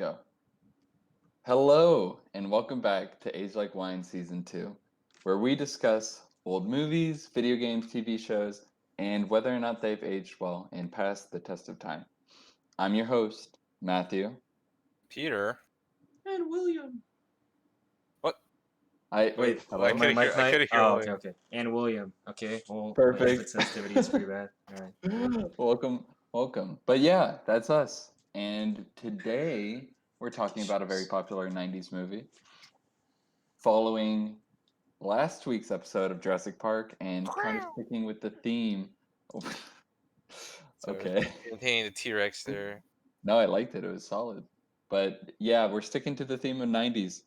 Go. Hello, and welcome back to Age Like Wine Season 2, where we discuss old movies, video games, TV shows, and whether or not they've aged well and passed the test of time. I'm your host, Matthew. Peter. And William. What? Wait, I hello? couldn't hear. I mic. couldn't hear Oh, William. okay. And William. Okay. Well, my Perfect. input sensitivity is pretty bad. All right. Welcome. But yeah, that's us. And today we're talking about a very popular 90s movie. Following last week's episode of Jurassic Park and kind of sticking with the theme. So Okay. containing the T-Rex there. No, I liked it. It was solid. But yeah, we're sticking to the theme of 90s.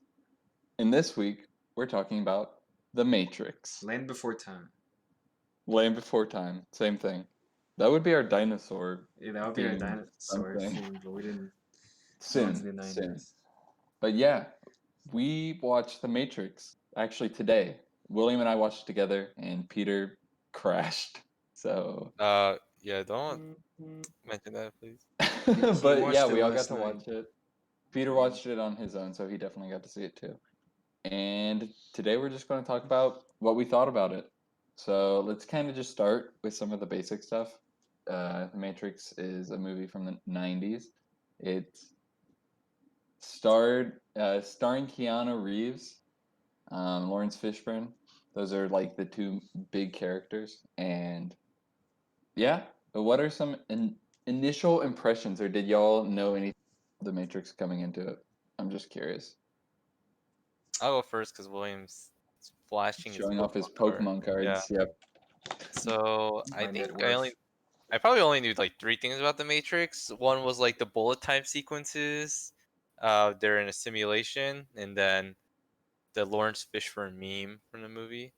And this week, we're talking about The Matrix. Land Before Time. Land Before Time. Same thing. That would be our dinosaur. Yeah, that would be our Theme, dinosaur something. theme, but we didn't go into the Soon. 90s. But yeah, we watched The Matrix actually today. William and I watched it together, and Peter crashed. So. Yeah. Don't mention that, please. But watched yeah, it we all got last to night. watch it. Peter watched it on his own, so he definitely got to see it too. And today we're just going to talk about what we thought about it. So let's kind of just start with some of the basic stuff. The Matrix is a movie from the 90s. It's starring Keanu Reeves, Lawrence Fishburne. Those are like the two big characters. And yeah, what are some initial impressions, or did y'all know anything about The Matrix coming into it? I'm just curious. I'll go first because William's flashing Showing his off his Pokemon card. Pokemon cards. Yeah. Yep. So I My net think worth. I probably only knew like three things about the Matrix. One was like the bullet time sequences. They're in a simulation, and then the Lawrence Fishburne meme from the movie.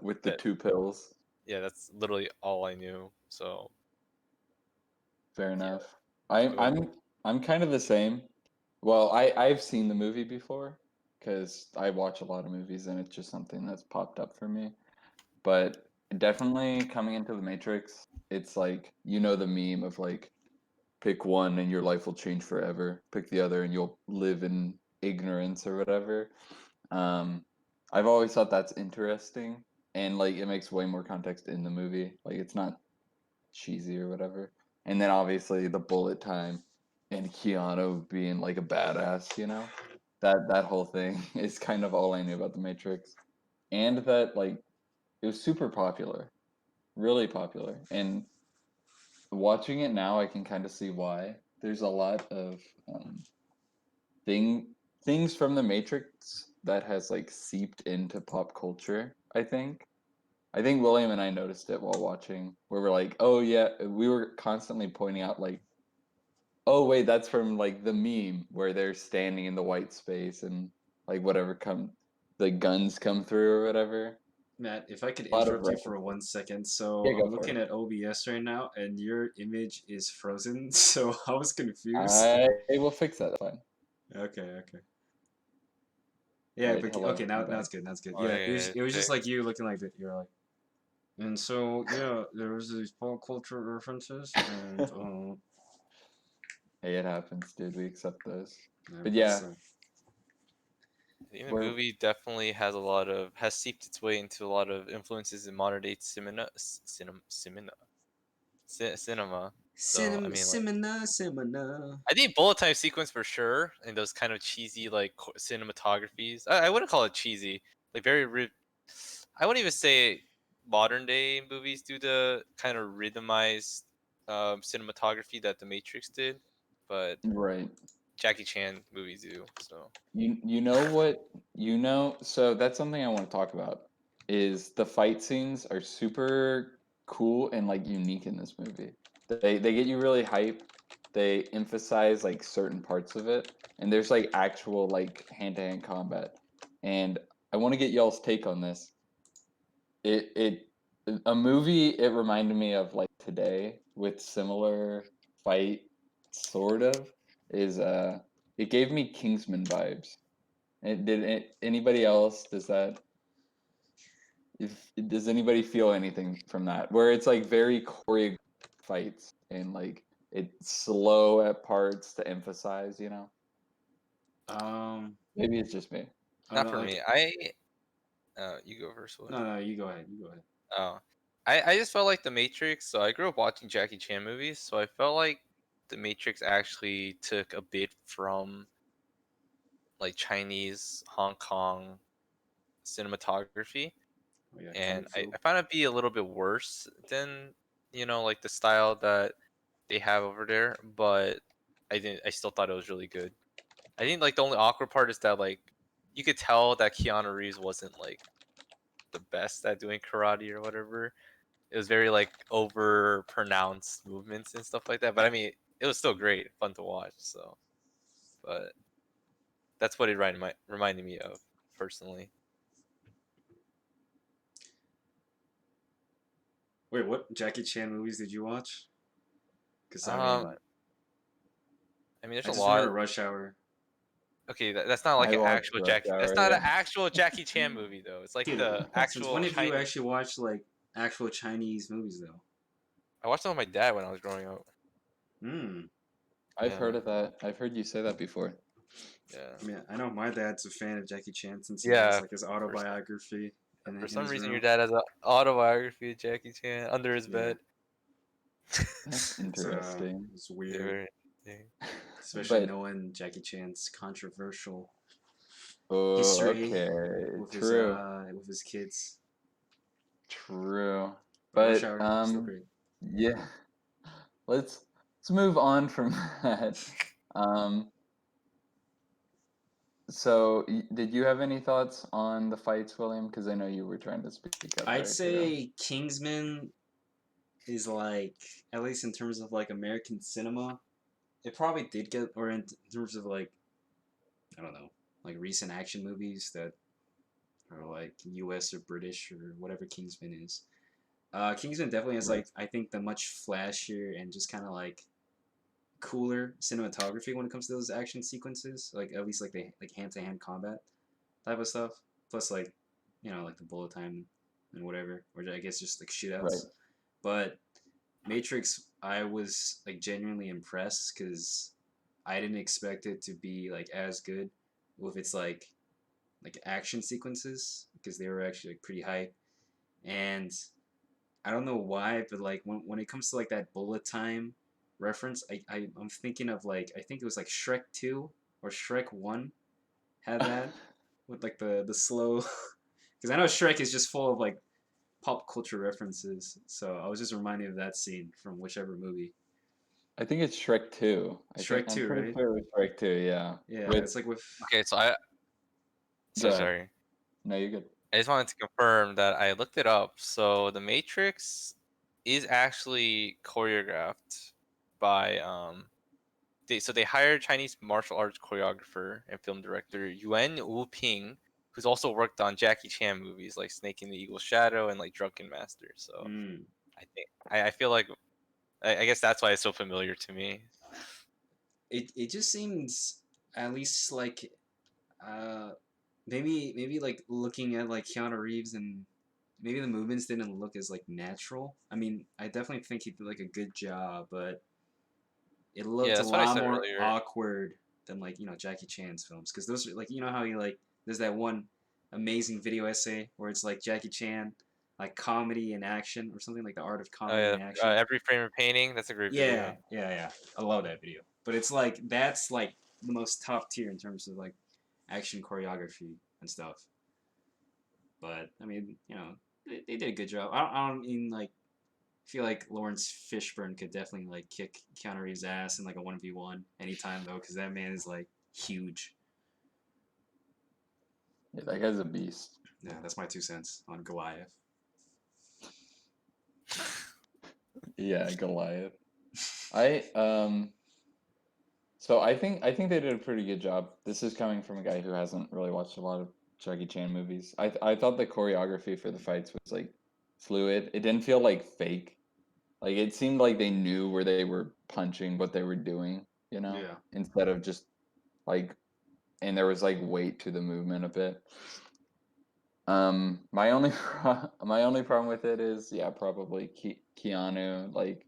With the That- two pills. Yeah, that's literally all I knew. So Fair yeah. enough. I'm kind of the same. Well, I've seen the movie before because I watch a lot of movies and it's just something that's popped up for me. But definitely coming into the Matrix, it's like the meme of like pick one and your life will change forever. Pick the other and you'll live in ignorance or whatever. Um, I've always thought that's interesting and like it makes way more context in the movie. Like it's not cheesy or whatever. And then obviously the bullet time and Keanu being like a badass, that whole thing is kind of all I knew about the Matrix. And that like it was super popular, really popular. And watching it now, I can kind of see why. There's a lot of thing things from the Matrix that has like seeped into pop culture, I think. I think William and I noticed it while watching, where we're like, oh yeah, we were constantly pointing out like, oh wait, that's from like the meme where they're standing in the white space and like whatever the guns come through or whatever. Matt, if I could A lot of interrupt you for references. 1 second. So Yeah, go I'm for looking it. at OBS right now, and your image is frozen. So I was confused. I will fix that. Fine. Okay. All Yeah, right, but hello, okay, now I'm back. it's good. Now it's good. Oh, Yeah, yeah, it was just yeah. like you looking like that. You're like, and so yeah, there was these pop culture references, and Hey, it happens, dude. We accept those. But that's, yeah, I think the we're movie definitely has seeped its way into a lot of influences in modern day cinema. So I mean, like, Semina. I think bullet time sequence for sure, and those kind of cheesy like cinematographies. I wouldn't call it cheesy, like I wouldn't even say modern day movies do the kind of rhythmized cinematography that The Matrix did, but right. Jackie Chan movies do. So You know what so that's something I want to talk about is the fight scenes are super cool and like unique in this movie. They get you really hype. They emphasize like certain parts of it, and there's like actual like hand-to-hand combat. And I want to get y'all's take on this. It a movie it reminded me of like today with similar fight sort of is it gave me Kingsman vibes. Anybody else does anybody feel anything from that where it's like very choreographed fights and like it's slow at parts to emphasize, you know? Maybe it's just me. I don't Not know, for like, me. You go first. What? no, you go ahead. You go ahead. Oh, I just felt like The Matrix. So I grew up watching Jackie Chan movies, so I felt like The Matrix actually took a bit from like Chinese, Hong Kong cinematography, Oh, yeah, Kung and Fu. I found it be a little bit worse than like the style that they have over there. But I still thought it was really good. I think like the only awkward part is that like you could tell that Keanu Reeves wasn't like the best at doing karate or whatever. It was very like over pronounced movements and stuff like that. But I mean, it was still great, fun to watch. So, but that's what it reminded me of personally. Wait, what Jackie Chan movies did you watch? Because Um, I mean, there's I a just remember lot. Rush Hour. Okay, that's not like I an watched actual Rush Jackie. That's Hour, not an yeah. actual Jackie Chan movie though. It's like Dude, the since when actual have you Chinese. actually watched like actual Chinese movies though? I watched them with my dad when I was growing up. Hmm. I've Yeah, heard of that. I've heard you say that before. yeah, I mean, I know my dad's a fan of Jackie Chan since he has yeah. like his For, s- autobiography for in some his reason, your room. dad has an autobiography of Jackie Chan under his Yeah, bed. That's it's interesting. it's weird, Very interesting. especially But knowing Jackie Chan's controversial oh, history okay. True. with his kids. True. But Rush But Hour still great. yeah. Let's move on from that. Um so did you have any thoughts on the fights, William? Because I know you were trying to speak up I'd there too. say Kingsman is like, at least in terms of like American cinema, it probably did get, or in terms of like, I don't know, like recent action movies that are like US or British or whatever Kingsman is. Kingsman definitely has Right. like, I think, the much flashier and just kind of like cooler cinematography when it comes to those action sequences, like at least like the like hand to hand combat type of stuff. Plus like, like the bullet time and whatever, or I guess just like Right. shootouts. But Matrix, I was like genuinely impressed because I didn't expect it to be like as good with its like action sequences because they were actually like pretty hype. And I don't know why, but like when it comes to like that bullet time reference, I'm thinking of like, I think it was like Shrek 2 or Shrek 1 had that with like the slow because I know Shrek is just full of like pop culture references. So I was just reminded of that scene from whichever movie. I think it's Shrek 2. Shrek I'm 2, pretty right? sure it was Shrek 2, yeah. Yeah, With it's like with Okay, so go ahead. sorry. No, you're good. I just wanted to confirm that I looked it up. So The Matrix is actually choreographed by they hired Chinese martial arts choreographer and film director Yuan Wu-ping, who's also worked on Jackie Chan movies like Snake in the Eagle's Shadow and like Drunken Master. So mm, I feel like I guess that's why it's so familiar to me. it just seems at least like uh maybe like looking at like Keanu Reeves and maybe the movements didn't look as like natural. I mean, I definitely think he did like a good job, but it Yeah, looked a that's what I lot said more earlier. awkward than like Jackie Chan's films because those are like how he like there's that one amazing video essay where it's like Jackie Chan like comedy and action or something like the art of comedy and action. Every frame of painting. That's a great Yeah, video. yeah, yeah. I love that video. But it's like that's like the most top tier in terms of like action choreography and stuff. But I mean, they did a good job. I don't mean like feel like Lawrence Fishburne could definitely like kick Keanu Reeves' ass in like a 1v1 anytime though, because that man is like huge. Yeah, that guy's a beast. Yeah, that's my 2 cents on Goliath. Yeah, Goliath. I So I think they did a pretty good job. This is coming from a guy who hasn't really watched a lot of Jackie Chan movies. I thought the choreography for the fights was like fluid. It didn't feel like fake. Like it seemed like they knew where they were punching, what they were doing, Yeah. instead of just like and there was like weight to the movement a bit. My only my only problem with it is yeah, probably Keanu like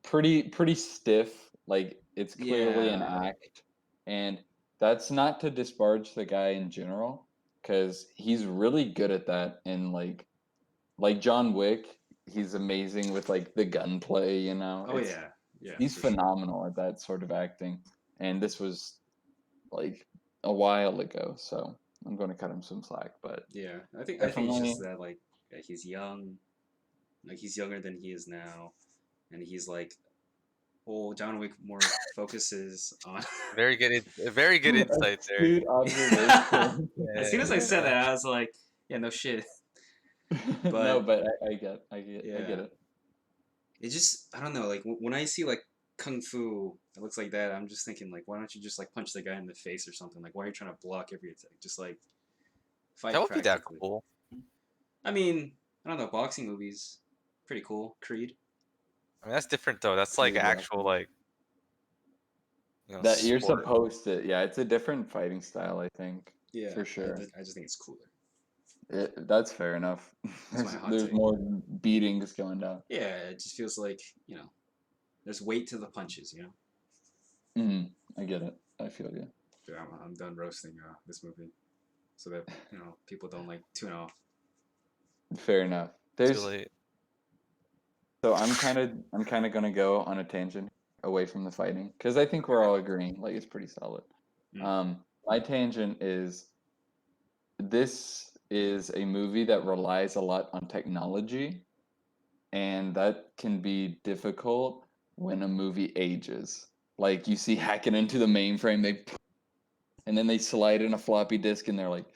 pretty stiff. Like it's clearly an Yeah. act, and that's not to disparage the guy in general, because he's really good at that. And like John Wick, he's amazing with like the gunplay. Oh yeah. Yeah, He's for sure. phenomenal at that sort of acting. And this was like a while ago, so I'm going to cut him some slack. But Yeah, I think it's definitely, just that like he's young, like he's younger than he is now, and he's like, well, John Wick more focuses on. Very good insight there. astute Yeah. observation. As soon as I said Yeah. that, I was like, yeah, no shit. No, But but I get yeah, it. it just I don't know. Like when I see like kung fu that looks like that, I'm just thinking like, why don't you just like punch the guy in the face or something? Like, why are you trying to block every attack? Just like That fight would be that practically. cool. I mean, I don't know. Boxing movies, pretty cool. Creed. I mean, that's different though. That's like Creed, yeah. actual like That you're sport. supposed to, yeah, it's a different fighting style, I think, Yeah, for sure. I just think it's cooler. That's fair enough. That's my hot There's take. more beatings going down. Yeah, it just feels like there's weight to the punches. I get it. I feel you. Yeah, I'm done roasting this movie, so that people don't like tune off. Fair enough. Too There's late. So I'm kind of gonna go on a tangent away from the fighting, because I think we're Okay. all agreeing like it's pretty solid. Mm. My tangent is, this is a movie that relies a lot on technology, and that can be difficult when a movie ages. Like you see hacking into the mainframe, and then they slide in a floppy disk, and they're like,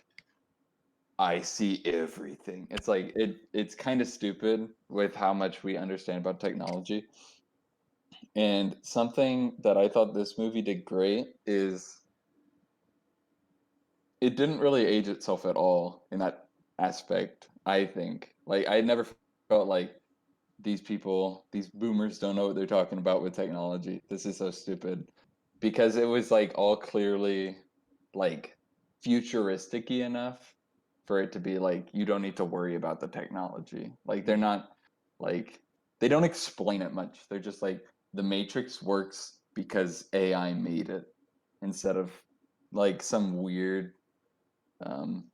I see everything. It's like it's kind of stupid with how much we understand about technology. And something that I thought this movie did great is it didn't really age itself at all in that aspect, I think. Like I never felt like these boomers don't know what they're talking about with technology. This is so stupid. Because it was like all clearly like futuristic enough for it to be like you don't need to worry about the technology. Like they're Mm. not like they don't explain it much. They're just like the Matrix works because AI made it, instead of like some weird um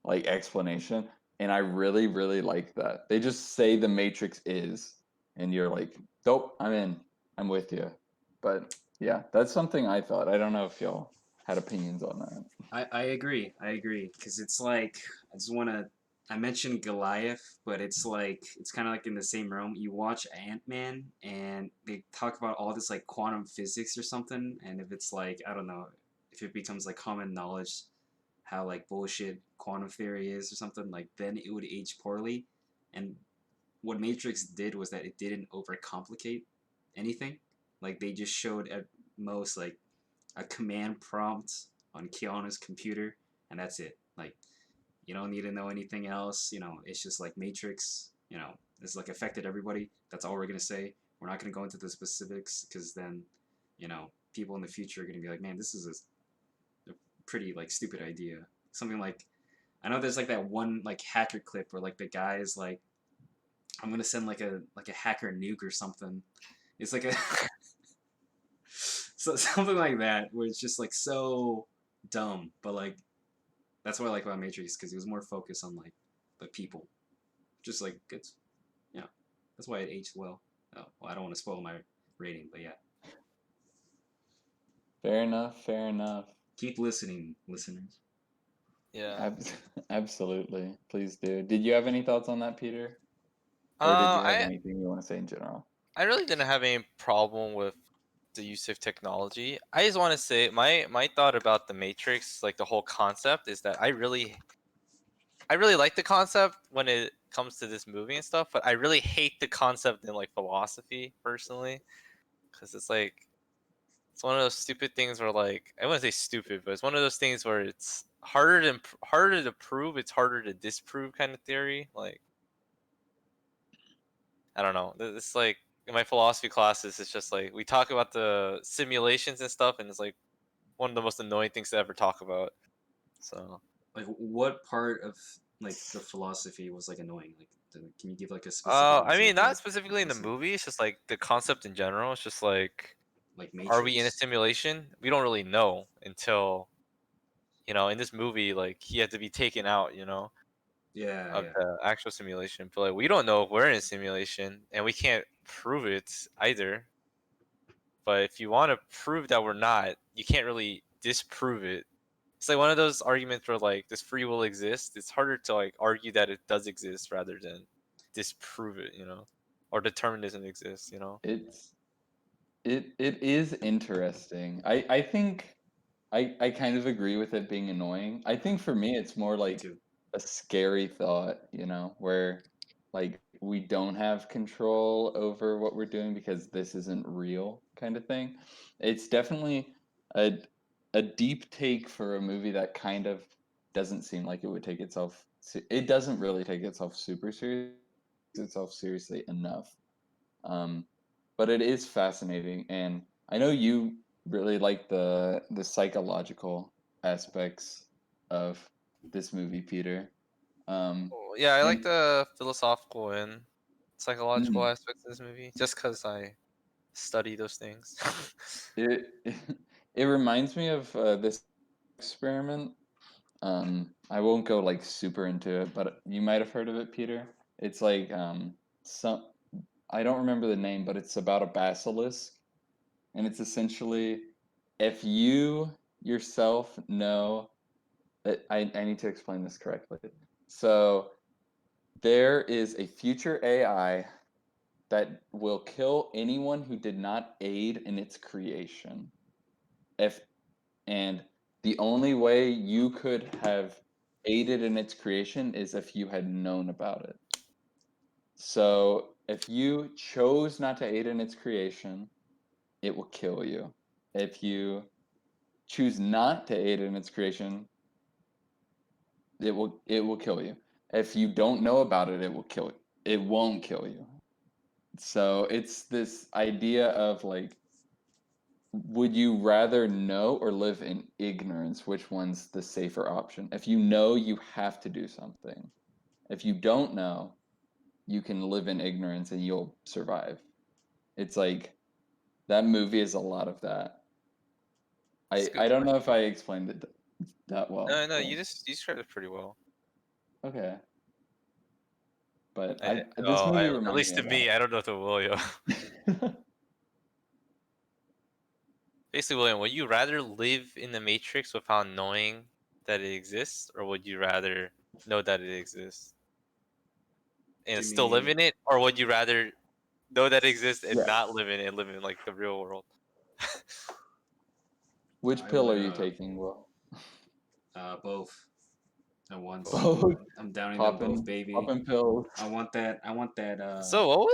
like explanation. And I really, really like that. They just say the Matrix is, and you're like, nope, I'm in. I'm with you. But yeah, that's something I thought. I don't know if y'all had opinions on that. I agree. I agree because it's like I just want to. I mentioned Goliath, but it's kind of like in the same realm. You watch Ant-Man, and they talk about all this like quantum physics or something, and if it's like I don't know, if it becomes like common knowledge how like bullshit quantum theory is or something, like then it would age poorly. And what Matrix did was that it didn't overcomplicate anything. Like they just showed at most like a command prompt on Keanu's computer, and that's it. Like you don't need to know anything else. It's just like Matrix. It's like affected everybody. That's all we're gonna say. We're not gonna go into the specifics because then, people in the future are gonna be like, man, this is a pretty like stupid idea. Something like I know there's like that one like hacker clip where like the guy is like, I'm gonna send like a hacker nuke or something. It's like a so something like that where it's just like so dumb, but like that's what I like about Matrix because it was more focused on like the people, just like it's that's why it aged well. Oh, well, I don't want to spoil my rating, but yeah, Fair enough. Fair enough. keep listening, listeners. Yeah. Ab- Absolutely. Please do. Did you have any thoughts on that, Peter? Or did you have I anything you want to say in general? I really didn't have any problem with the use of technology. I just want to say my thought about the Matrix, like the whole concept, is that I really like the concept when it comes to this movie and stuff, but I really hate the concept in like philosophy personally, because it's one of those stupid things where like I wouldn't say stupid, but it's one of those things where it's harder to prove, it's harder to disprove kind of theory. Like I don't know, it's like in my philosophy classes, it's just like we talk about the simulations and stuff, and it's like one of the most annoying things to ever talk about. So Like, what part of like the philosophy was like annoying? Like, can you give like a specific I mean, example not of specifically in the what's like movie. It's just like the concept in general. It's just like, are we in a Matrix? simulation? We don't really know until, in this movie, like he had to be taken out, Yeah, of yeah. the actual simulation. But like, we don't know if we're in a simulation, and we can't prove it either. But if you want to prove that we're not, you can't really disprove it. It's like one of those arguments where like, does free will exist? It's harder to like argue that it does exist rather than disprove it, or determine it doesn't exist. It's it is interesting. I think I kind of agree with it being annoying. I think for me it's more Me like too. a scary thought, where like we don't have control over what we're doing because this isn't real kind of thing. It's definitely a a deep take for a movie that kind of doesn't seem like it would take itself it doesn't really take itself super serious itself seriously enough. Um, but it is fascinating, and I know you really like the psychological aspects of this movie, Peter. Oh, yeah, I like And the philosophical and psychological mm, aspects of this movie just because I study those things. it it reminds me of this experiment. I won't go like super into it, but you might have heard of it, Peter. It's like some I don't remember the name, but it's about a basilisk, and it's essentially if you yourself know I need to explain this correctly. So there is a future AI that will kill anyone who did not aid in its creation. If and the only way you could have aided in its creation is if you had known about it. So if you chose not to aid in its creation, it will kill you. If you choose not to aid in its creation, it will kill you. If you don't know about it, it will kill you. It won't kill you. So it's this idea of like, would you rather know or live in ignorance? Which one's the safer option? If you know, you have to do something. If you don't know, you can live in ignorance and you'll survive. It's like that movie is a lot of that. It's I a good I don't point. know if I explained it that well, No, no, but you described it pretty well. okay. But I, this movie at reminds least me to of me, I don't know if it will, yo. that. Basically, William, would you rather live in the Matrix without knowing that it exists, or would you rather know that it exists and Give still live me. in it, or would you rather know that it exists and Yeah. not live in it and live in like the real world? Which I pill are would you taking, Will? both at once. Both. Both. I'm downing them both, Popping, baby. popping pills. I want that. I want that. So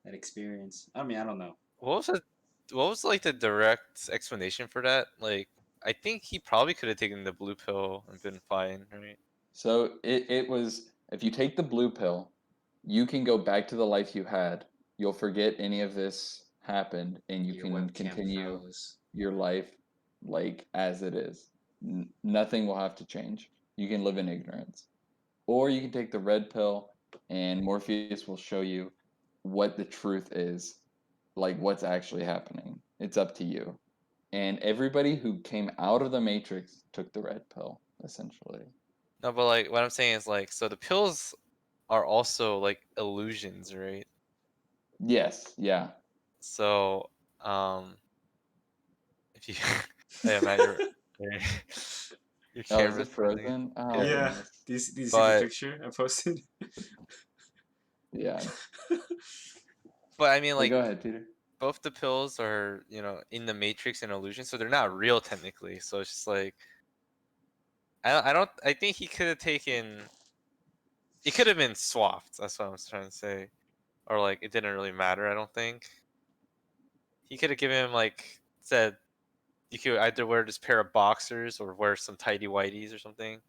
That experience. I mean, I don't know. what was the what was like the direct explanation for that? Like, I think he probably could have taken the blue pill and been fine, right? So it was if you take the blue pill, you can go back to the life you had. You'll forget any of this happened and you Your can webcam continue froze. your life like as it is. Nothing will have to change. You can live in ignorance. Or you can take the red pill and Morpheus will show you what the truth is, like what's actually happening. It's up to you. And everybody who came out of the Matrix took the red pill, essentially. No, but like what I'm saying is like, so the pills are also like illusions, right? Yes, yeah. So, if you, yeah, Matt, you're your Oh, is it camera's frozen. frozen? Oh, Yeah, Yeah. goodness. Do you see the but picture I posted? Yeah. I mean, But like go ahead, Peter. both the pills are in the Matrix and illusion, so they're not real technically. So it's just like I don't I think he could have taken it could have been swapped. That's what I was trying to say, or like it didn't really matter. I don't think he could have given him like said you could either wear this pair of boxers or wear some tidy whities or something.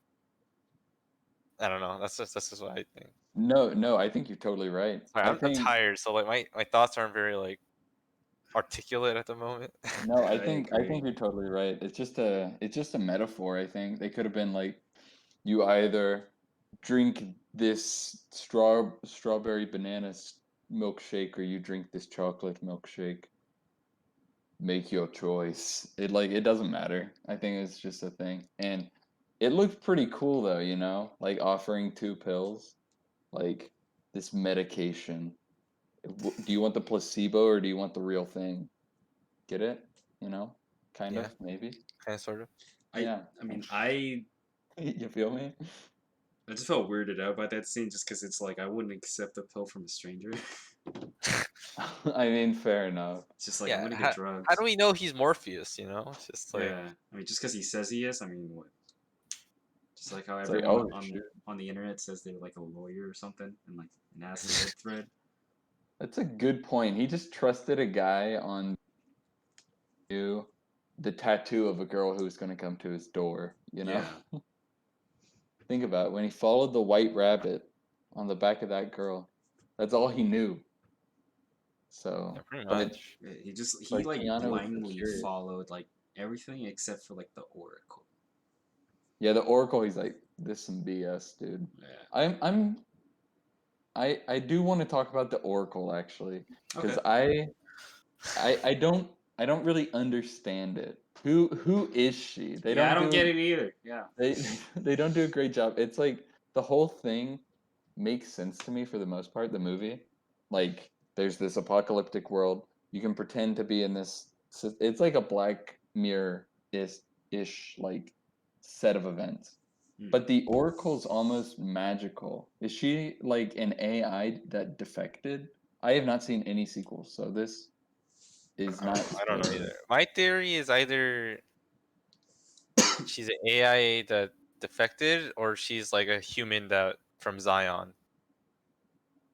I don't know. That's just what I think. No, no, I think you're totally right. Sorry, I I'm think tired, so like my thoughts aren't very like articulate at the moment. no, I I think I think agree. you're totally right. It's just a metaphor, I think. They could have been like you either drink this strawberry banana milkshake or you drink this chocolate milkshake. Make your choice. It doesn't matter. I think it's just a thing. And it looked pretty cool though, you know, like offering two pills, like this medication. Do you want the placebo or do you want the real thing? Get it? You know, kind Yeah, of, maybe. kind of sort of. Yeah. I mean, I You feel me? I just felt weirded out by that scene just because it's like I wouldn't accept a pill from a stranger. I mean, fair enough. It's just like I'm Yeah, gonna get how drugs. do we know he's Morpheus? You know, it's just like Yeah, I mean, just because he says he is, I mean, what? Just like how It's like, everyone oh on shit. on the internet says they're like a lawyer or something, and like an ask the Ed thread. That's a good point. He just trusted a guy on you, the tattoo of a girl who's going to come to his door, you know? Yeah, Think about it. When he followed the white rabbit on the back of that girl, that's all he knew. yeah, So, pretty but much. he like like Keanu was so blindly curious. followed like everything except for like the Oracle. Yeah, the Oracle, he's like, this some BS, dude. Yeah. I'm I do want to talk about the Oracle actually, because Okay. I don't really understand it. Who is she? They Yeah, I don't don't do get it either. Yeah. they don't do a great job. It's like the whole thing makes sense to me for the most part, the movie. Like there's this apocalyptic world. You can pretend to be in this it's like a Black Mirror ish like set of events. Hmm. But the Oracle's almost magical. Is she like an AI that defected? I have not seen any sequels, so this is not I don't know spoiler. either. My theory is either she's an AI that defected, or she's like a human that from Zion.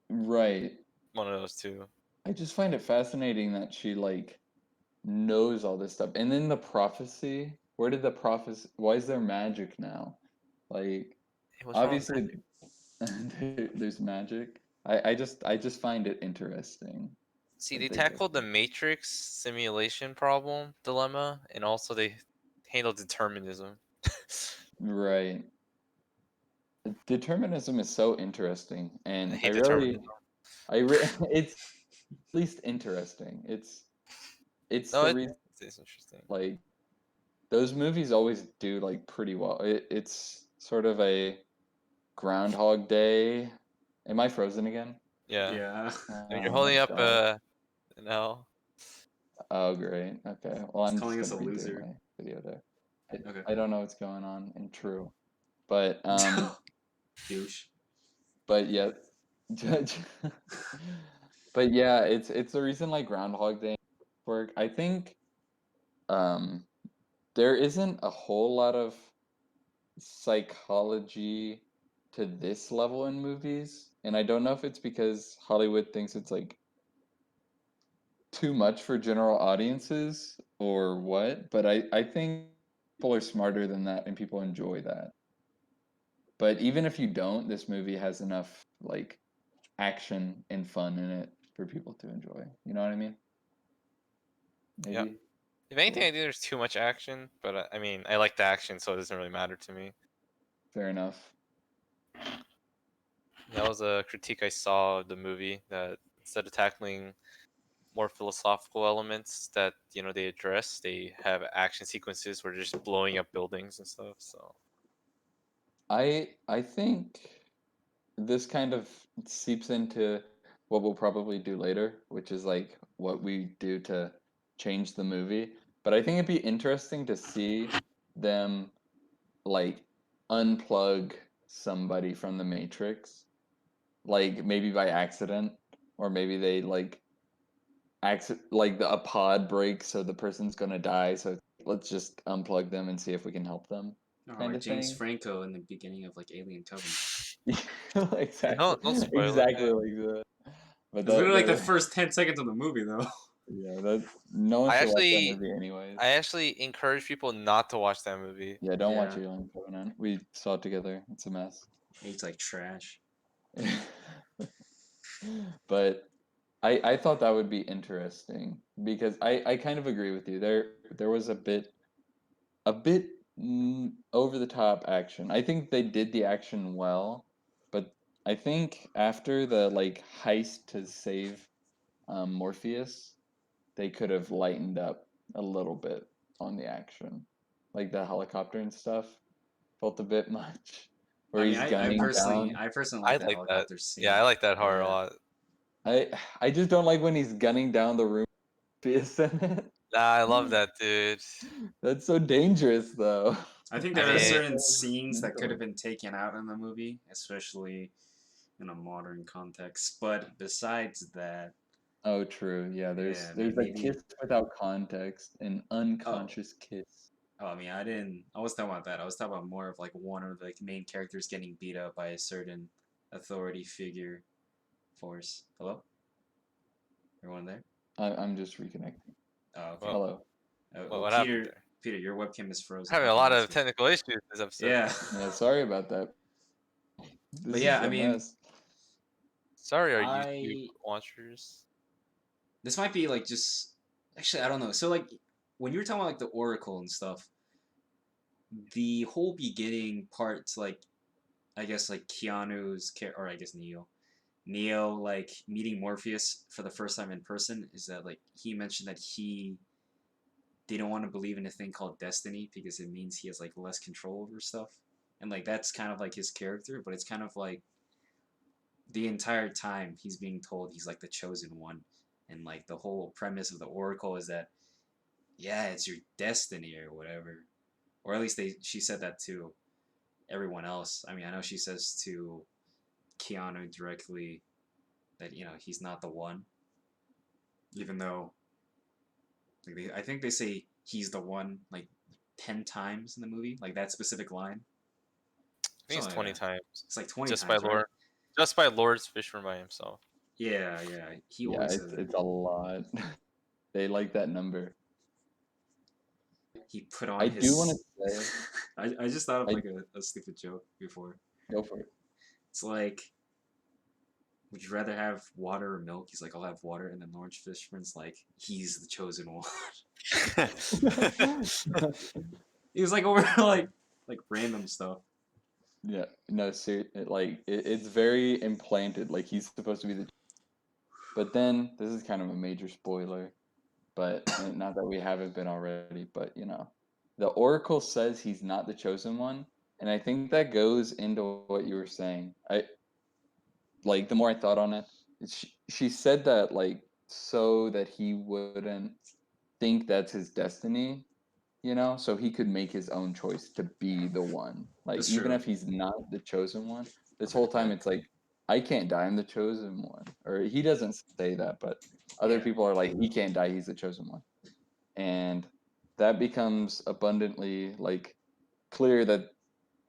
Right. One of those two. I just find it fascinating that she like knows all this stuff. And then the prophecy, where did the prophecy, why is there magic now? Like Hey, what's wrong with obviously there's magic. I just find it interesting See, that they they did tackled the that. Matrix simulation problem dilemma, and also they handled determinism. Right. Determinism is so interesting, I and hate determinism. it's at least interesting. It's No, the reason it's interesting. like those movies always do like pretty well. It's sort of a Groundhog Day. Am I frozen again? Yeah, Yeah. I mean, you're Oh my holding up god. an L. Oh great. Okay. Well, He's I'm just calling us gonna a redo loser. my video there. Okay. I don't know what's going on in True, but Douche. but yeah, but yeah, it's the reason like Groundhog Day work. I think um there isn't a whole lot of psychology to this level in movies, and I don't know if it's because Hollywood thinks it's like too much for general audiences or what, but I think people are smarter than that and people enjoy that. But even if you don't, this movie has enough like action and fun in it for people to enjoy. You know what I mean? Yeah. Maybe. If anything, I Cool. think there's too much action, but I mean, I like the action, so it doesn't really matter to me. Fair enough. That was a critique I saw of the movie, that instead of tackling more philosophical elements that they address, they have action sequences where they're just blowing up buildings and stuff. So I think this kind of seeps into what we'll probably do later, which is like what we do to change the movie. But I think it'd be interesting to see them like unplug somebody from the Matrix, like maybe by accident, or maybe they like like a pod breaks, so the person's gonna die. So let's just unplug them and see if we can help them, Or kind like of James thing. Franco in the beginning of like Alien Covenant. yeah, Exactly, don't spoil it, exactly man. like that. But It's literally like the that first 10 seconds of the movie, though. yeah, that no one I should watch that actually, movie anyways. I actually encourage people not to watch that movie. Yeah, don't watch Yeah, Alien Covenant. We saw it together. It's a mess. it's like trash. But I thought that would be interesting because I kind of agree with you. There was a bit over the top action. I think they did the action well, but I think after the like heist to save Morpheus, they could have lightened up a little bit on the action. Like the helicopter and stuff felt a bit much. Where I mean, he's I gunning personally, down. I personally I like the like that. helicopter Yeah, I scene. like that horror a Yeah. lot. I just don't like when he's gunning down the room Morpheus in it. Nah, I love that, dude. That's so dangerous though. I think I there are mean, certain scenes that could Mentally. have been taken out in the movie, especially in a modern context. But besides that, Oh, true. Yeah, yeah, I there's mean, a maybe. kiss without context, an Oh, unconscious kiss. oh, I mean, I didn't. I was talking about that. I was talking about more of like one of the like, main characters getting beat up by a certain authority figure force. Hello, everyone there? I'm just reconnecting. Oh, okay. well, Hello. Well, what happened there? Peter, your webcam is frozen. Having We a lot cannot of see it. technical issues this episode. Yeah, Yeah, sorry about that. but This yeah, is I a mean, mess. Sorry, our YouTube I watchers. this might be like just actually I don't know. So like when you were talking about like the Oracle and stuff, the whole beginning parts like I guess like or I guess Neo like meeting Morpheus for the first time in person is that like he mentioned that he didn't want to believe in a thing called destiny because it means he has like less control over stuff. And like that's kind of like his character, but it's kind of like the entire time he's being told he's like the chosen one. And like the whole premise of the Oracle is that yeah, it's your destiny or whatever. Or at least she said that to everyone else. I mean, I know she says to Keanu directly that he's not the one, even though like I think they say he's the one like 10 times in the movie, like that specific line, I think it's something like 20 that. times. It's like 20 Just by times, right? Lord. Just by Lord's Fishburne by himself. Yeah, yeah. He Yeah, always says that. it's a lot. They like that number. He put on I do want to his. say, I just thought of I like a stupid joke before. go for it. It's like, would you rather have water or milk? He's like, I'll have water, and then Lawrence Fishburne's like, he's the chosen one. He was like over like random stuff. Yeah, no, it's very implanted. Like he's supposed to be the. But then this is kind of a major spoiler, but not that we haven't been already. But the Oracle says he's not the chosen one, and I think that goes into what you were saying. I like the more I thought on it, she said that like so that he wouldn't think that's his destiny, so he could make his own choice to be the one. Like That's even true. if he's not the chosen one, this Okay, whole time but it's like I can't die, I'm the chosen one. Or he doesn't say that, but other yeah, people are like he can't die, he's the chosen one. And that becomes abundantly like clear that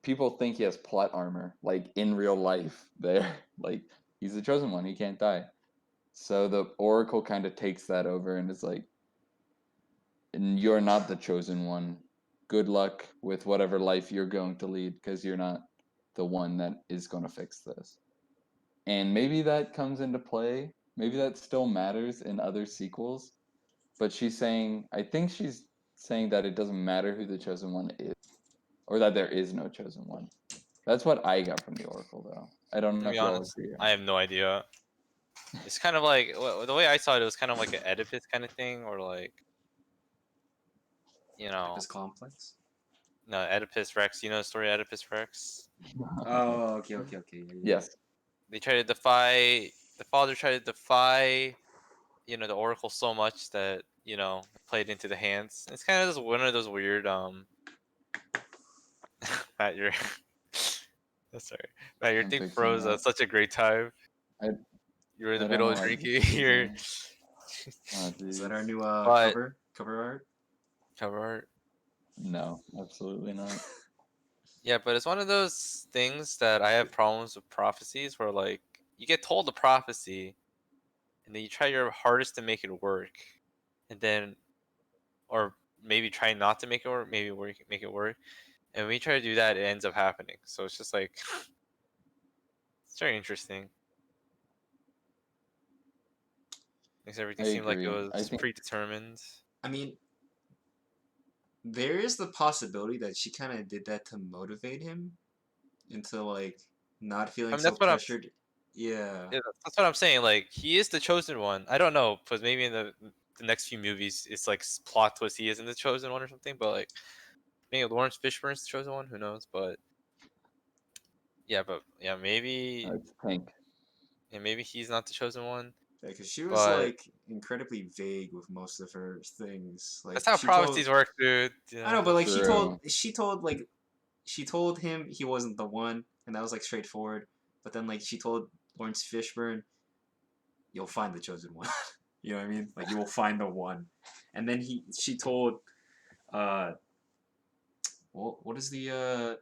people think he has plot armor like in real life there. Like he's the chosen one, he can't die. So the Oracle kind of takes that over and is like, and you're not the chosen one. Good luck with whatever life you're going to lead because you're not the one that is going to fix this. And maybe that comes into play. Maybe that still matters in other sequels. But I think she's saying that it doesn't matter who the chosen one is, or that there is no chosen one. That's what I got from the Oracle, though. I don't To know be if y'all honest, agree. I have no idea. It's kind of like the way I saw it, it was kind of like an Oedipus kind of thing, or like you know, Oedipus complex. no Oedipus Rex. You know the story of Oedipus Rex? Oh, okay, okay, okay. Yeah, yeah, Yes. They tried to defy the father tried to defy the Oracle so much that played into the hands. It's kind of just one of those weird Matt, you're sorry. Matt, your I'm thing fixing froze that. at such a great time. I You were in the I don't middle know of why it's drinking your freezing. Oh, Is that our jeez. new but cover art? cover art. No, absolutely not. Yeah, but it's one of those things that I have problems with prophecies where like you get told the prophecy and then you try your hardest to make it work and then or maybe try not to make it work, maybe make it work. And when you try to do that, it ends up happening. So it's just like it's very interesting. Makes I everything seem like it agree. I was think predetermined. I mean, there is the possibility that she kind of did that to motivate him into like not I feeling mean, so that's what I'm. pressured. Yeah. Yeah, that's what I'm saying. Like, he is the chosen one. I don't know, because maybe in the next few movies, it's like plot twist. He isn't the chosen one or something. But like, maybe Lawrence Fishburne's the chosen one. Who knows? But yeah, maybe It's pink. maybe he's not the chosen one. Because she was But like incredibly vague with most of her things. Like that's how she told, prophecies work, dude. You I know, know, but like that's True. she told him he wasn't the one, and that was like straightforward. But then like she told Lawrence Fishburne, "You'll find the chosen one." You know what I mean? Like you will find the one. And then she told, uh, what is the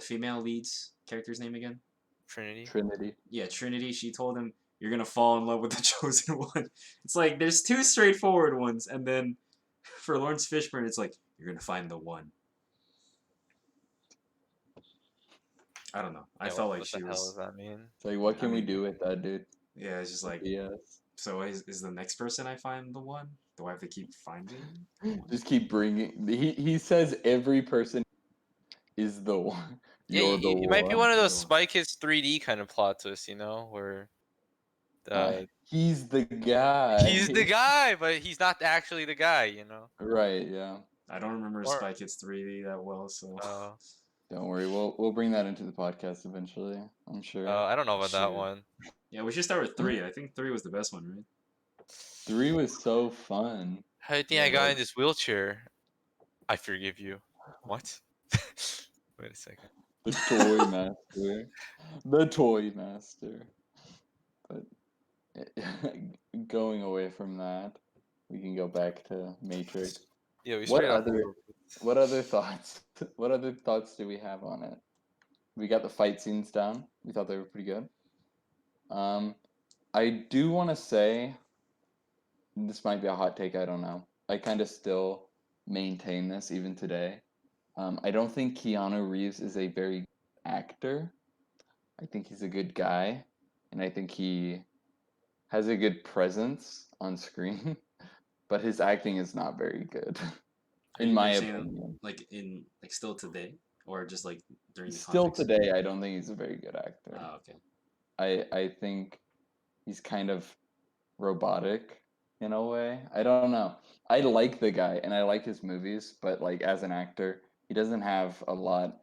female lead's character's name again? Trinity. Trinity. Yeah, Trinity. She told him, "You're gonna fall in love with the chosen one." It's like there's two straightforward ones, and then for Lawrence Fishburne, it's like you're gonna find the one. I don't know. I Yeah, felt like what the she hell was. does that mean? It's like, what I can we mean, do with that, dude? yeah, it's just like, Yes. so is the next person I find the one? Do I have to keep finding the one? Just keep bringing. He says every person is the one. Yeah, You're the it might be one. one of You're those the one. Spy Kids 3D kind of plot twists, where the He's the guy. he's the guy, but he's not actually the guy. Right. Yeah. I don't remember Or Spy Kids 3D that well, so uh, Don't worry. We'll bring that into the podcast eventually. I'm sure. I don't know we about that should. one. Yeah, we should start with 3. I think 3 was the best one, right? 3 was so fun. How do you think I Yeah, got like in this wheelchair? I forgive you. What? Wait a second. the toy master. The toy master. But going away from that, we can go back to Matrix. Yeah, we What straight up. other what other thoughts? What other thoughts do we have on it? We got the fight scenes down. We thought they were pretty good. Um, I do want to say this might be a hot take. I don't know. I kind of still maintain this even today. I don't think Keanu Reeves is a very good actor. I think he's a good guy, and I think he has a good presence on screen, but his acting is not very good, Are in you my saying opinion. like in like still today, or just like during the Still context? today, I don't think he's a very good actor. Oh, okay. I think he's kind of robotic in a way. I don't know. I like the guy and I like his movies, but like as an actor, he doesn't have a lot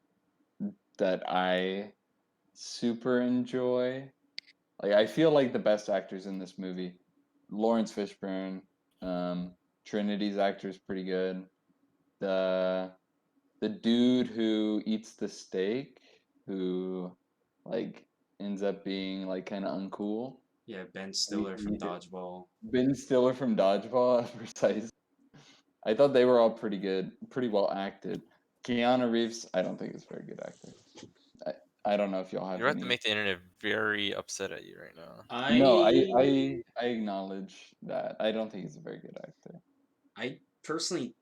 that I super enjoy. Like I feel like the best actors in this movie, Lawrence Fishburne, Trinity's actor is pretty good. The the dude who eats the steak, who like ends up being like kind of uncool. Yeah, Ben He, Stiller from he, Dodgeball. Ben Stiller from Dodgeball, precise. I thought they were all pretty good, pretty well acted. Keanu Reeves, I don't think is a very good actor. I don't know if y'all have You're about to any. make the internet very upset at you right now. No, I I acknowledge that. I don't think he's a very good actor. I personally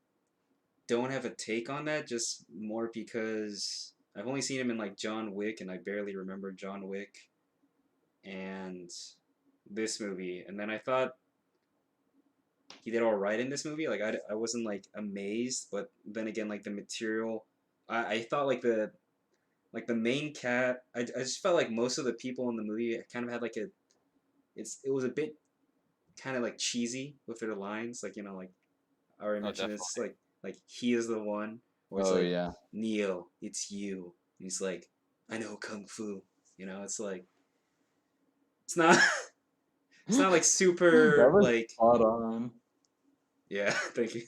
don't have a take on that, just more because I've only seen him in like John Wick, and I barely remember John Wick and this movie. And then I thought he did all right in this movie. Like I wasn't like amazed, but then again, like the material, I thought like the main cat. I just felt like most of the people in the movie kind of had like it was a bit kind of like cheesy with their lines, like like I already Oh, mentioned definitely. this, like he is the one, or it's Oh like yeah, Neo, it's you. And he's like, I know kung fu. It's like it's not it's not like that super was like spot on. yeah, thank you.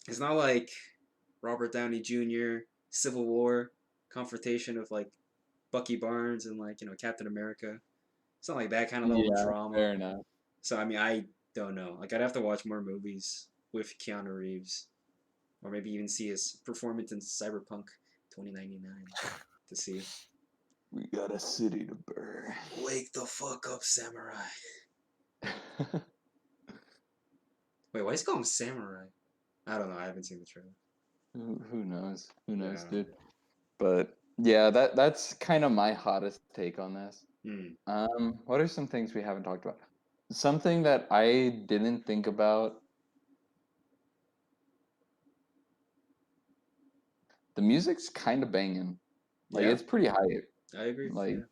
It's not like Robert Downey Jr. Civil War confrontation of like Bucky Barnes and like Captain America. It's not like that kind of level of Yeah, drama. fair enough. So I mean, I don't know. Like I'd have to watch more movies with Keanu Reeves, or maybe even see his performance in Cyberpunk 2099 to see. We got a city to burn. Wake the fuck up, samurai! Wait, why is he called him samurai? I don't know. I haven't seen the trailer. Who knows? Who Yeah, I knows, don't dude? But yeah, that's kind of my hottest take on this. know. What are some things we haven't talked about? Something that I didn't think about the music's kind of banging. Like Yeah, it's pretty hype. I agree. Like Yeah.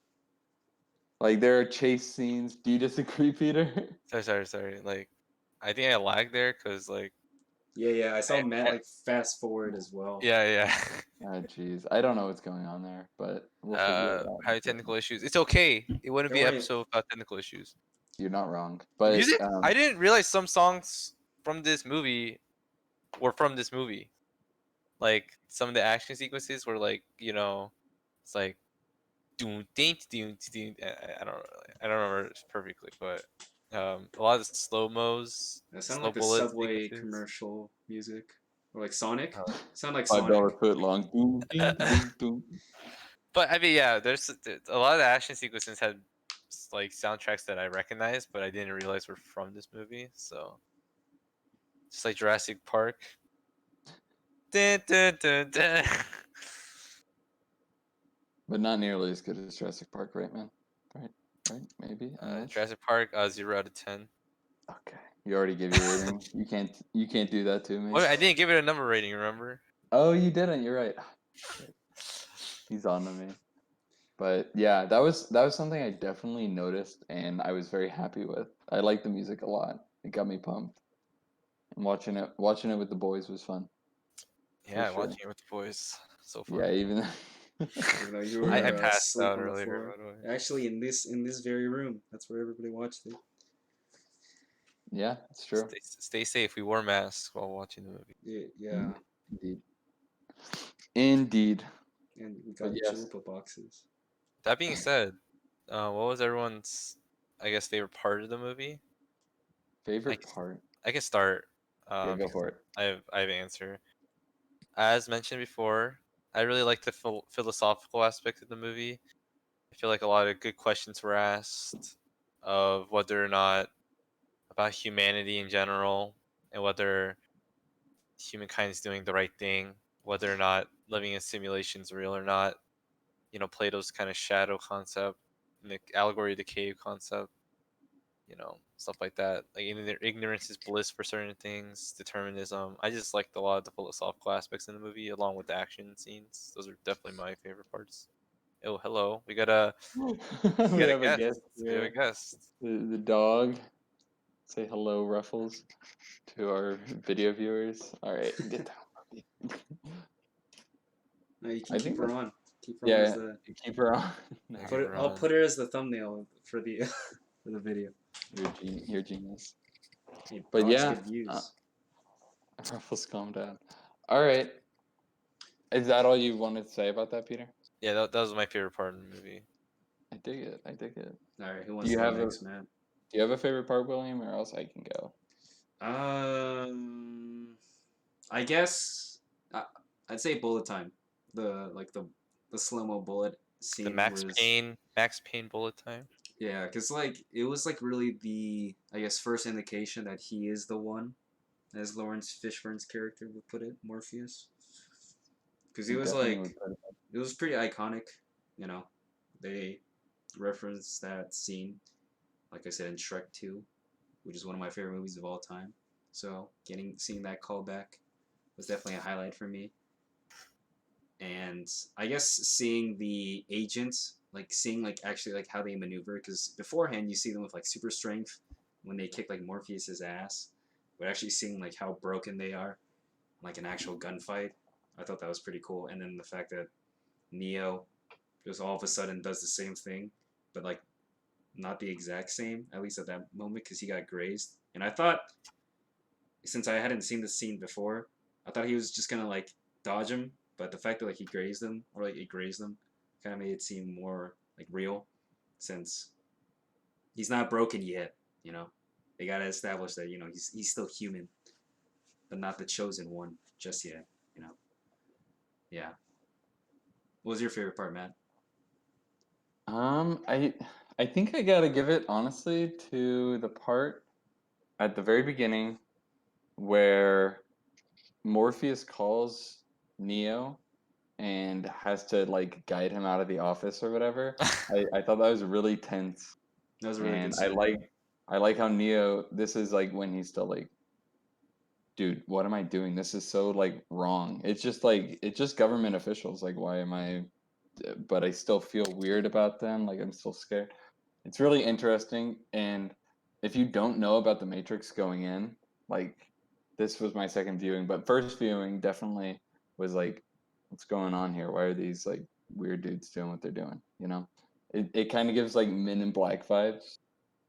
like there are chase scenes. Do you disagree, Peter? Sorry. Like, I think I lagged there because like, Yeah. I saw Matt I- like fast forward as well. yeah. Oh jeez, I don't know what's going on there, but we'll figure it out. Having technical issues. It's okay. It wouldn't Don't be an worry. episode without technical issues. You're not wrong, The but music. I didn't realize some songs from this movie were from this movie. Like some of the action sequences were like, it's like doom ding doom ding. I don't remember it perfectly, but a lot of the slow mos, That sounded slow like the bullet Subway sequences. commercial music, or like Sonic. Uh, Sound like $5 Sonic. foot long. Doom, doom, doom, doom. but I mean, yeah, there's a lot of the action sequences had like soundtracks that I recognized, but I didn't realize were from this movie. So just like Jurassic Park. Dun, dun, dun, dun. But not nearly as good as Jurassic Park, right, man? Right? Maybe. Unless. Jurassic Park, 0 out of 10. Okay. You already gave your rating. You can't do that to me. Wait, I didn't give it a number rating. Remember? Oh, you didn't. You're right. Shit. He's on to me. But yeah, that was something I definitely noticed and I was very happy with. I like the music a lot. It got me pumped. And watching it with the boys was fun. Yeah, sure. watching it with the boys. So fun. Yeah, even Even though you I were passed asleep out on the earlier. floor. By the way. Actually, in this very room, that's where everybody watched it. yeah, it's true. Stay safe. We wore masks while watching the movie. Yeah, Indeed. Indeed. and we But got yes, chalupa boxes. That being said, what was everyone's, I guess, favorite part of the movie? favorite part. I can start. Yeah, go Because for it. I have an answer. As mentioned before, I really like the philosophical aspect of the movie. I feel like a lot of good questions were asked of whether or not about humanity in general and whether humankind is doing the right thing, whether or not living in simulation is real or not. Plato's kind of shadow concept, and the allegory of the cave concept, stuff like that. Like ignorance is bliss for certain things, determinism. I just liked a lot of the philosophical aspects in the movie, along with the action scenes. Those are definitely my favorite parts. Oh, hello. We got a We we got a have a guest. guest We have a here. guest. The dog. Say hello, Ruffles, to our video viewers. All right, get down, puppy. No, you can I keep think her that's, on. Keep her on as yeah, the. keep her on. Yeah, Put keep it. her I'll on. put her as the thumbnail for the for the video. You're genius. Hey, But dogs yeah, get views. Ruffles, calm down. All right, is that all you wanted to say about that, Peter? Yeah, that was my favorite part of the movie. I dig it. I dig it. All right, who Do wants you to go have a next, man? Do you have a favorite part, William, or else I can go? I guess I'd say bullet time. The slow mo bullet The scene was Max Payne bullet time. yeah, cause like it was like really the I guess first indication that he is the one, as Lawrence Fishburne's character would put it, Morpheus. Cause he I was definitely like would put it. it was pretty iconic, you know. They referenced that scene, like I said in Shrek 2, which is one of my favorite movies of all time. So seeing that callback was definitely a highlight for me. And I guess seeing the agents, like seeing like actually like how they maneuver, because beforehand you see them with like super strength when they kick like Morpheus's ass, but actually seeing like how broken they are, like an actual gunfight, I thought that was pretty cool. And then the fact that Neo just all of a sudden does the same thing, but like not the exact same, at least at that moment, because he got grazed. And I thought, since I hadn't seen the scene before, I thought he was just gonna like dodge him, but the fact that like he grazed him or like it grazed him kind of made it seem more like real, since he's not broken yet. You know, they gotta establish that he's still human, but not the chosen one just yet. You know, yeah. What was your favorite part, Matt? I think I gotta give it honestly to the part at the very beginning where Morpheus calls Neo and has to like guide him out of the office or whatever. I thought that was really tense, That was a really good and scene. I like how Neo. This is like when he's still like dude, what am I doing? This is so like wrong. It's just government officials. Like, why am I? But I still feel weird about them. Like, I'm still scared. It's really interesting. And if you don't know about the Matrix going in, like, this was my second viewing, but first viewing definitely was like, what's going on here? Why are these like weird dudes doing what they're doing? You know, it kind of gives like Men in Black vibes,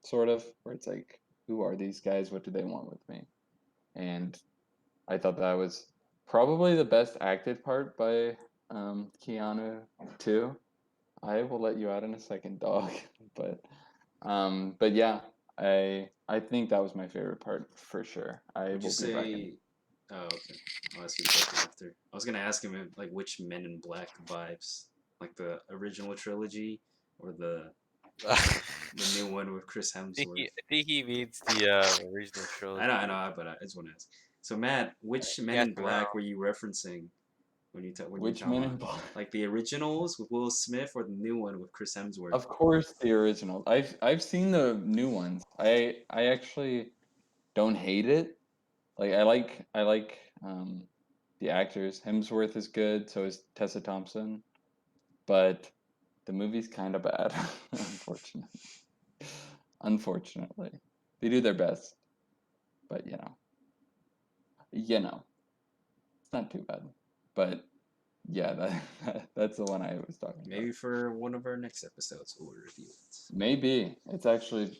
sort of, where it's like, who are these guys? What do they want with me? And I thought that was probably the best acted part by Keanu too. I will let you out in a second, dog. But yeah, I think that was my favorite part for sure. I Would you will be back in. say? Oh, okay. I'll ask you a question after. I was gonna ask him like which Men in Black vibes, like the original trilogy or the new one with Chris Hemsworth. I think he means the original trilogy. I know, but I just want to ask. So Matt, which Men Yes in or no? Black were you referencing when you Which talking Men about in Black? like the originals with Will Smith or the new one with Chris Hemsworth? Of course, the original. I've seen the new ones. I actually don't hate it. Like I like the actors. Hemsworth is good, so is Tessa Thompson, but the movie's kind of bad, unfortunately. Unfortunately, they do their best, but it's not too bad. But yeah, that's the one I was talking about. Maybe for one of our next episodes we'll review it. Maybe it's actually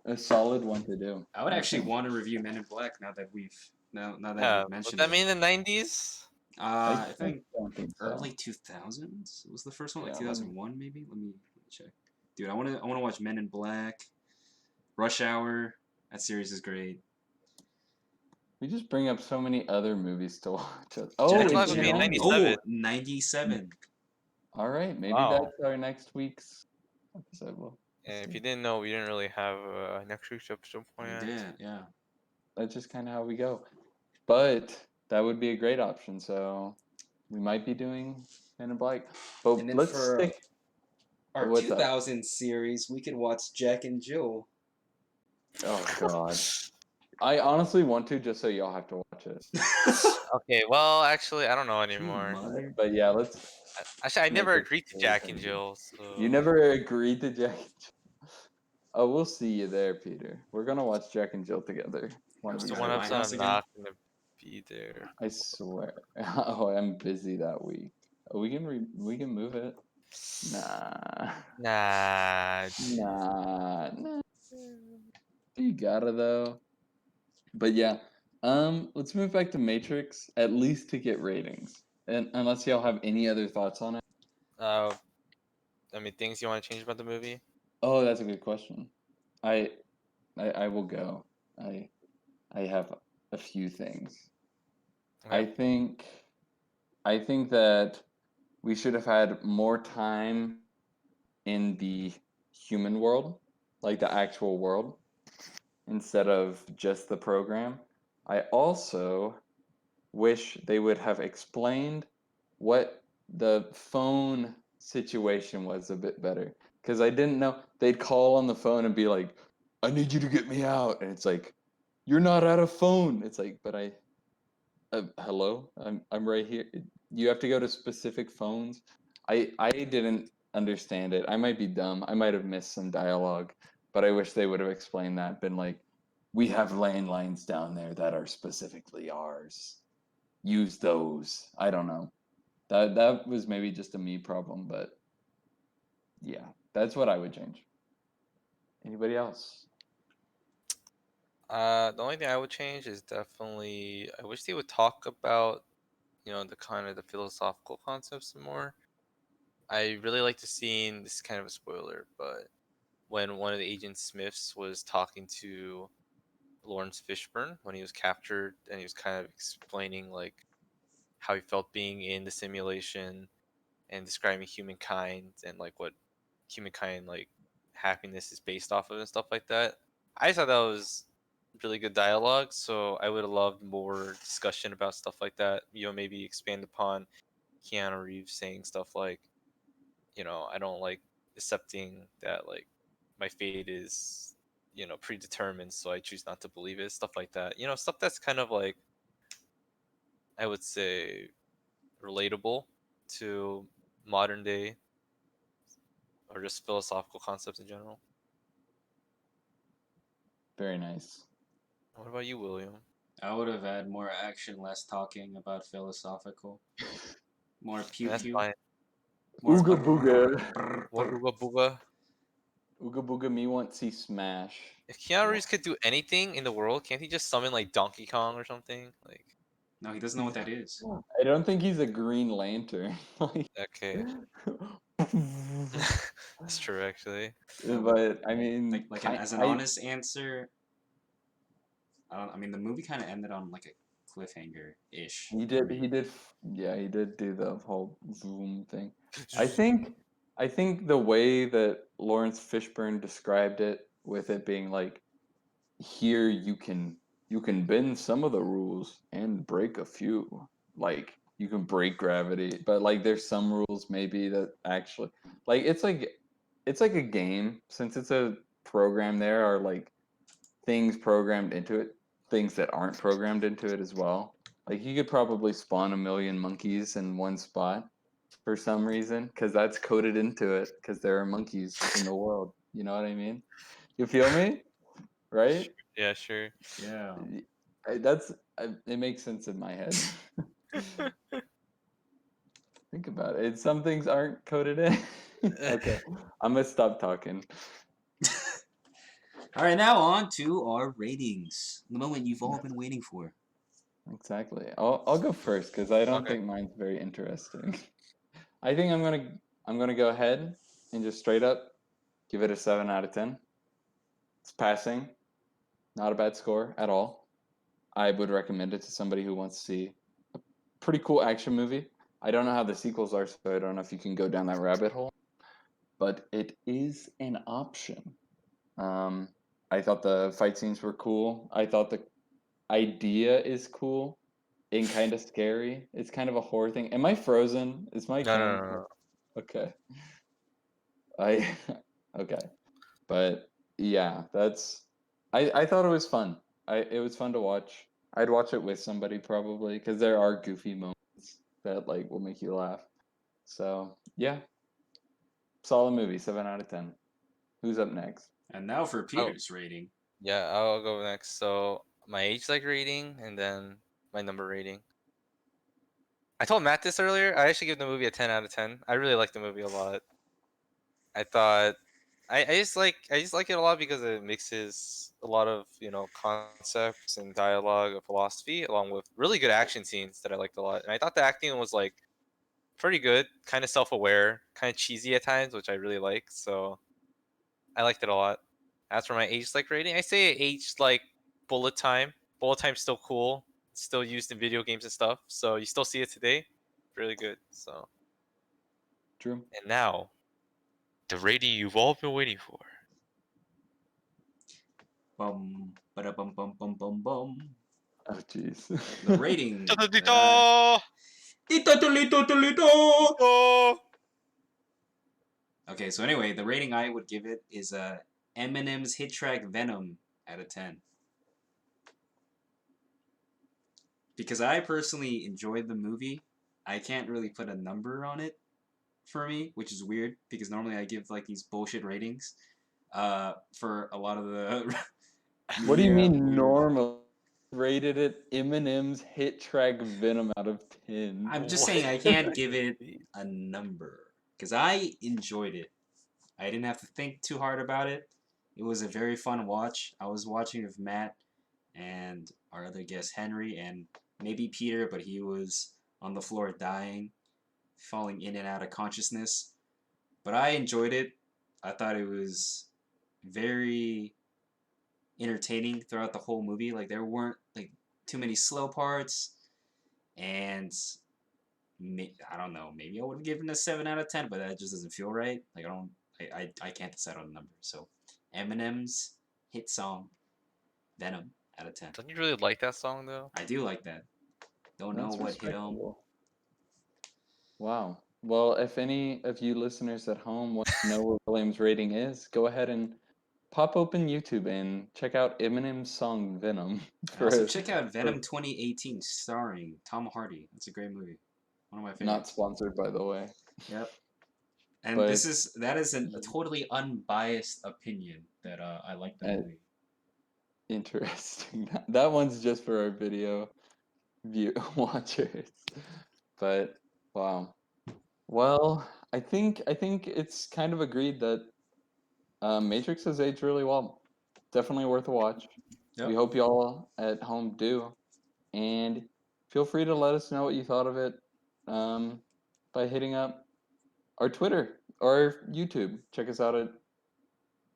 a solid one to do. I would I actually think. want to review Men in Black now that Yeah, we've was mentioned that it. made in the 90s? I think don't think so. early 2000s was the first one, like Yeah, 2001 maybe. Let me check. Dude, I want to watch Men in Black, Rush Hour. That series is great. we just bring up so many other movies to watch. Men Oh, in Jack and Black it's was in made in Jill. 97. Oh, 97. All right, maybe Wow. that's our next week's episode. We'll And if see. you didn't know, we didn't really have next week's episode We planned. did, yeah. That's just kind of how we go. But that would be a great option. So we might be doing Men in Black. But And then let's for stick. our What's up? 2000 series, we could watch Jack and Jill. Oh God. I honestly want to just so y'all have to watch it. Okay, well, actually, I don't know True anymore. mother. But yeah, let's Actually, I make never a agreed to full Jack and thing. Jill, You so never agreed to Jack and Jill. Oh, we'll see you there, Peter. We're gonna watch Jack and Jill together. One of just We the these got at one my days. episode house I'm again. not gonna be there. I swear. Oh, I'm busy that week. Oh, we can move it. Nah. Nah. Nah. You gotta though. But yeah. Let's move back to Matrix, at least to get ratings. And unless y'all have any other thoughts on it. Uh, I mean, things you want to change about the movie? Oh, that's a good question. I I will go. I I have a few things. I Okay. think I think that we should have had more time in the human world, like the actual world, instead of just the program. I also wish they would have explained what the phone situation was a bit better. Because I didn't know they'd call on the phone and be like, I need you to get me out. And it's like, you're not out of phone. It's like, but hello, I'm right here. You have to go to specific phones. I didn't understand it. I might be dumb. I might have missed some dialogue, but I wish they would have explained that. Been like, we have landlines down there that are specifically ours. Use those. I don't know. That was maybe just a me problem, but yeah, that's what I would change. Anybody else? The only thing I would change is definitely I wish they would talk about, the kind of the philosophical concepts more. I really like the scene. This is kind of a spoiler, but when one of the agent Smiths was talking to Lawrence Fishburne when he was captured, and he was kind of explaining like how he felt being in the simulation and describing humankind and like what humankind like happiness is based off of and stuff like that. I thought that was really good dialogue, so I would have loved more discussion about stuff like that. Maybe expand upon Keanu Reeves saying stuff like, I don't like accepting that like my fate is, predetermined, so I choose not to believe it. Stuff like that. Stuff that's kind of like, I would say, relatable to modern day or just philosophical concepts in general. Very nice. What about you, William? I would have had more action, less talking about philosophical. More pew That's pew. fine. More Ooga brr, booga. brr, More brr. booga booga. Ooga booga me want see smash. If Keanu Reeves could do anything in the world, can't he just summon like Donkey Kong or something? Like, No, he doesn't know what that is. I don't think he's a Green Lantern. Like, okay, that's true actually. but I mean, As an honest answer, I mean the movie kind of ended on like a cliffhanger ish. yeah, he did do the whole zoom thing. I think, I think the way that Lawrence Fishburne described it, with it being like, here you can bend some of the rules and break a few. Like you can break gravity, but like there's some rules maybe that actually, like it's like a game, since it's a program. There are like things programmed into it, things that aren't programmed into it as well. Like you could probably spawn a million monkeys in one spot for some reason, because that's coded into it, because there are monkeys in the world. You know what I mean? You feel me? Right? Yeah, sure. Yeah. That's it makes sense in my head. Think about it. Some things aren't coded in. Okay, I'm gonna stop talking. All right, now on to our ratings. The moment you've all been waiting for. Exactly. I'll go first because I don't Okay. think mine's very interesting. I think I'm gonna go ahead and just straight up give it a 7 out of 10. It's passing, not a bad score at all. I would recommend it to somebody who wants to see a pretty cool action movie. I don't know how the sequels are, so I don't know if you can go down that rabbit hole, but it is an option. Um, I thought the fight scenes were cool. I thought the idea is cool and kind of scary. It's kind of a horror thing. Am I frozen? Is my No, no, camera? no, no. Okay. I okay. But yeah, that's I thought it was fun. It was fun to watch. I'd watch it with somebody probably, because there are goofy moments that like will make you laugh. So yeah, solid movie, 7 out of 10. Who's up next? And now for Oh, Peter's rating. yeah, I'll go next. So my age like rating and then my number rating. I told Matt this earlier. I actually give the movie a 10 out of 10. I really like the movie a lot. I thought I just like it a lot because it mixes a lot of concepts and dialogue of philosophy along with really good action scenes that I liked a lot. And I thought the acting was like pretty good, kind of self-aware, kind of cheesy at times, which I really like. So I liked it a lot. As for my age like rating, I say age like bullet time. Bullet time's still cool. It's still used in video games and stuff. So you still see it today. Really good. So Drew? and now the rating you've all been waiting for. Bum, ba bum bum bum bum bum. Oh jeez. The rating that I. Da-da-dee-da! Lito, lito, lito. Oh! Okay, so anyway, the rating I would give it is Eminem's hit track Venom out of 10. Because I personally enjoyed the movie. I can't really put a number on it for me, which is weird because normally I give like these bullshit ratings for a lot of the What do you yeah, mean weird. normal? Rated it Eminem's hit track Venom out of 10. I'm just What saying I does can't that give even it mean? a number because I enjoyed it. I didn't have to think too hard about it. It was a very fun watch. I was watching with Matt and our other guest Henry and maybe Peter, but he was on the floor dying, falling in and out of consciousness. But I enjoyed it. I thought it was very entertaining throughout the whole movie. Like there weren't like too many slow parts, and I don't know. Maybe I would have given it a 7 out of 10, but that just doesn't feel right. Like I don't. I can't decide on a number. So Eminem's hit song Venom out of 10. Don't you really like that song though? I do like that. Don't know That's what hit 'em. respectable. Wow. Well, if any of you listeners at home want to know what William's rating is, go ahead and pop open YouTube and check out Eminem's song Venom. And also For check out Venom 2018 starring Tom Hardy. That's a great movie. One of my not favorites. sponsored, by the way. Yep. And But that is a totally unbiased opinion that I like the uh, movie. interesting. That one's just for our video view watchers. But wow. Well, I think it's kind of agreed that Matrix has aged really well. Definitely worth a watch. We Yep. hope y'all at home do, and feel free to let us know what you thought of it by hitting up our Twitter or YouTube. Check us out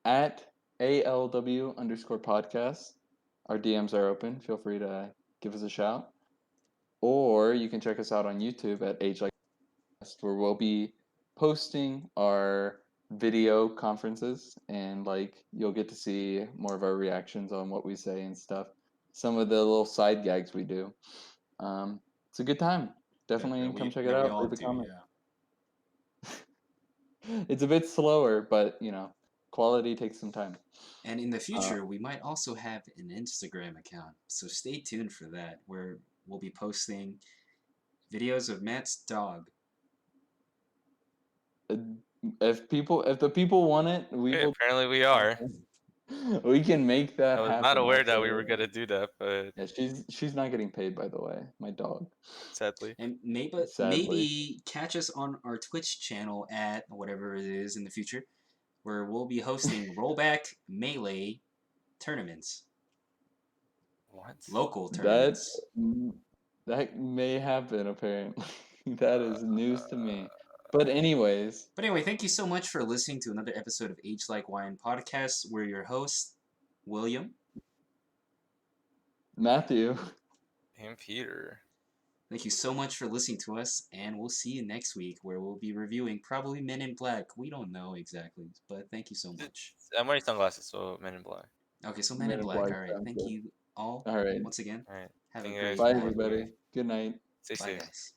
at ALW_podcast. Our DMs are open. Feel free to give us a shout. Or you can check us out on YouTube at Age Like West, where we'll be posting our video conferences and you'll get to see more of our reactions on what we say and stuff. Some of the little side gags we do. It's a good time. Definitely come check it that we out. all Leave a do, comment. yeah. It's a bit slower, but quality takes some time. And in the Uh, future, we might also have an Instagram account, so stay tuned for that, where we'll be posting videos of Matt's dog. if the people want it, we Okay, will. apparently we are. We can make that I was happen. not aware that we were Absolutely. gonna do that, but Yeah, she's not getting paid, by the way. My dog, sadly. And sadly. maybe catch us on our Twitch channel at whatever it is in the future, where we'll be hosting rollback melee tournaments, What? local That tournaments. that may happen. Apparently, that is news to me. But anyways, But anyway, thank you so much for listening to another episode of Age Like Wine podcast. We're your hosts, William. Matthew. And Peter. Thank you so much for listening to us, and we'll see you next week where we'll be reviewing probably Men in Black. We don't know exactly, but thank you so much. I'm wearing sunglasses, so Men in Black. Okay, so Men Men in in Black. Black All right. sounds Thank good. you all All right. once again. All right. Have a Thank you guys. great Bye, night. everybody. Good night. Stay Bye, safe. guys.